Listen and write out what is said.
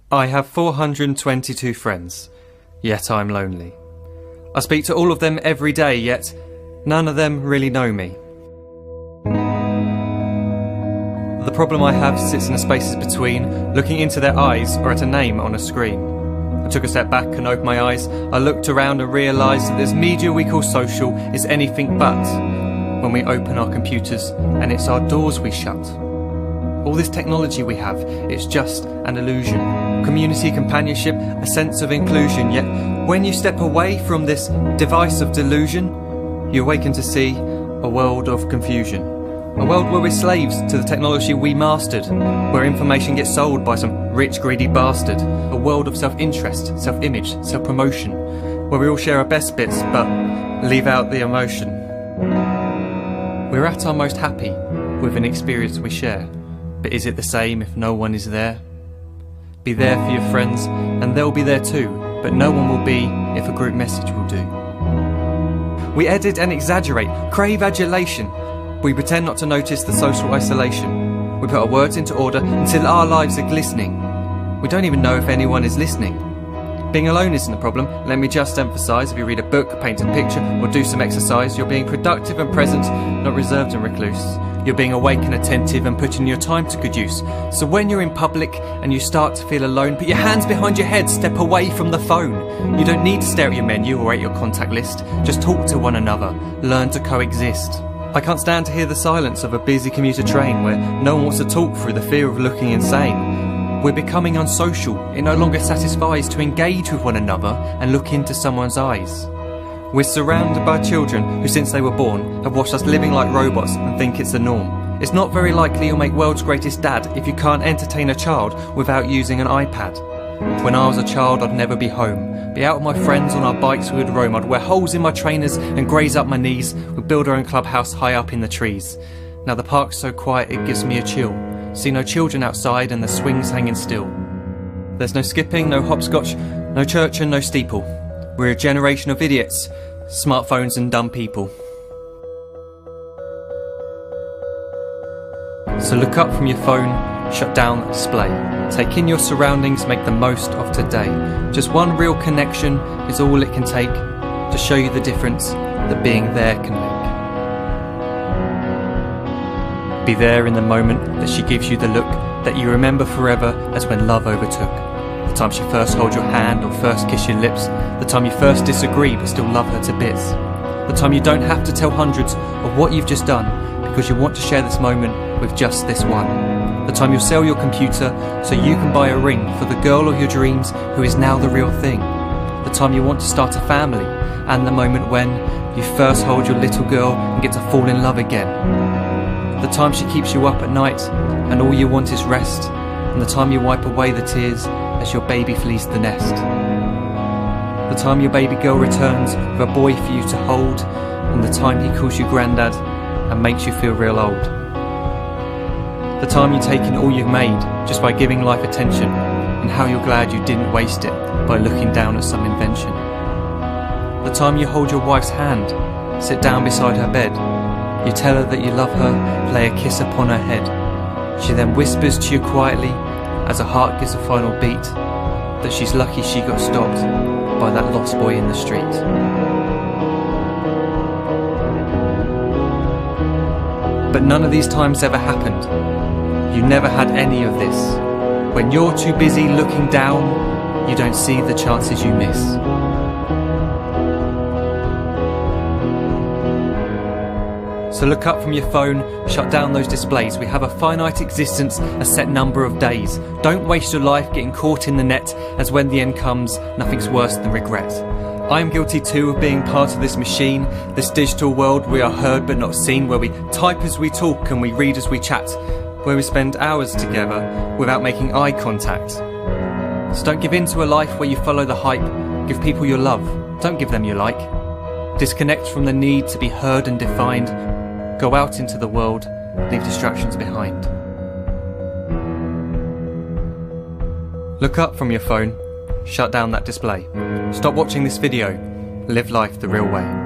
I have 422 friends, yet I'm lonely. I speak to all of them every day, yet none of them really know me. The problem I have sits in the spaces between looking into their eyes or at a name on a screen. I took a step back and opened my eyes. I looked around and realised that this media we call social is anything but when we open our computers and it's our doors we shut. All this technology we have, it's just an illusion. Community, companionship, a sense of inclusion. Yet when you step away from this device of delusion, you awaken to see a world of confusion. A world where we're slaves to the technology we mastered, where information gets sold by some rich, greedy bastard. A world of self-interest, self-image, self-promotion, where we all share our best bits but leave out the emotion. We're at our most happy with an experience we share. But is it the same if no one is there? Be there for your friends and they'll be there too, but no one will be if a group message will do. We edit and exaggerate, crave adulation. We pretend not to notice the social isolation. We put our words into order until our lives are glistening. We don't even know if anyone is listening. Being alone isn't the problem. Let me just emphasise, if you read a book, paint a picture or do some exercise, you're being productive and present, not reserved and recluse. You're being awake and attentive and putting your time to good use. So when you're in public and you start to feel alone, put your hands behind your head, step away from the phone. You don't need to stare at your menu or at your contact list. Just talk to one another. Learn to coexist. I can't stand to hear the silence of a busy commuter train where no one wants to talk through the fear of looking insane. We're becoming unsocial. It no longer satisfies to engage with one another and look into someone's eyes. We're surrounded by children who, since they were born, have watched us living like robots and think it's the norm. It's not very likely you'll make world's greatest dad if you can't entertain a child without using an iPad. When I was a child, I'd never be home. Be out with my friends on our bikes, we would roam. I'd wear holes in my trainers and graze up my knees. We'd build our own clubhouse high up in the trees. Now the park's so quiet it gives me a chill. See no children outside and the swings hanging still. There's no skipping, no hopscotch, no church and no steeple. We're a generation of idiots, smartphones and dumb people. So look up from your phone, shut down the display. Take in your surroundings, make the most of today. Just one real connection is all it can take to show you the difference that being there can make. Be there in the moment that she gives you the look that you remember forever as when love overtook. The time she first holds your hand or first kiss your lips. The time you first disagree but still love her to bits. The time you don't have to tell hundreds of what you've just done because you want to share this moment with just this one. The time you'll sell your computer so you can buy a ring for the girl of your dreams who is now the real thing. The time you want to start a family, and the moment when you first hold your little girl and get to fall in love again. The time she keeps you up at night and all you want is rest, and the time you wipe away the tears as your baby flees the nest. The time your baby girl returns with a boy for you to hold, and the time he calls you granddad and makes you feel real old. The time you take in all you've made just by giving life attention, and how you're glad you didn't waste it by looking down at some invention. The time you hold your wife's hand, sit down beside her bed, you tell her that you love her, lay a kiss upon her head. She then whispers to you quietly, as her heart gives a final beat, that she's lucky she got stopped by that lost boy in the street. But none of these times ever happened. You never had any of this. When you're too busy looking down, you don't see the chances you miss. So look up from your phone, shut down those displays. We have a finite existence, a set number of days. Don't waste your life getting caught in the net, as when the end comes, nothing's worse than regret. I am guilty too of being part of this machine, this digital world we are heard but not seen, where we type as we talk and we read as we chat, where we spend hours together without making eye contact. So don't give in to a life where you follow the hype. Give people your love, don't give them your like. Disconnect from the need to be heard and defined. Go out into the world, leave distractions behind. Look up from your phone, shut down that display. Stop watching this video, live life the real way.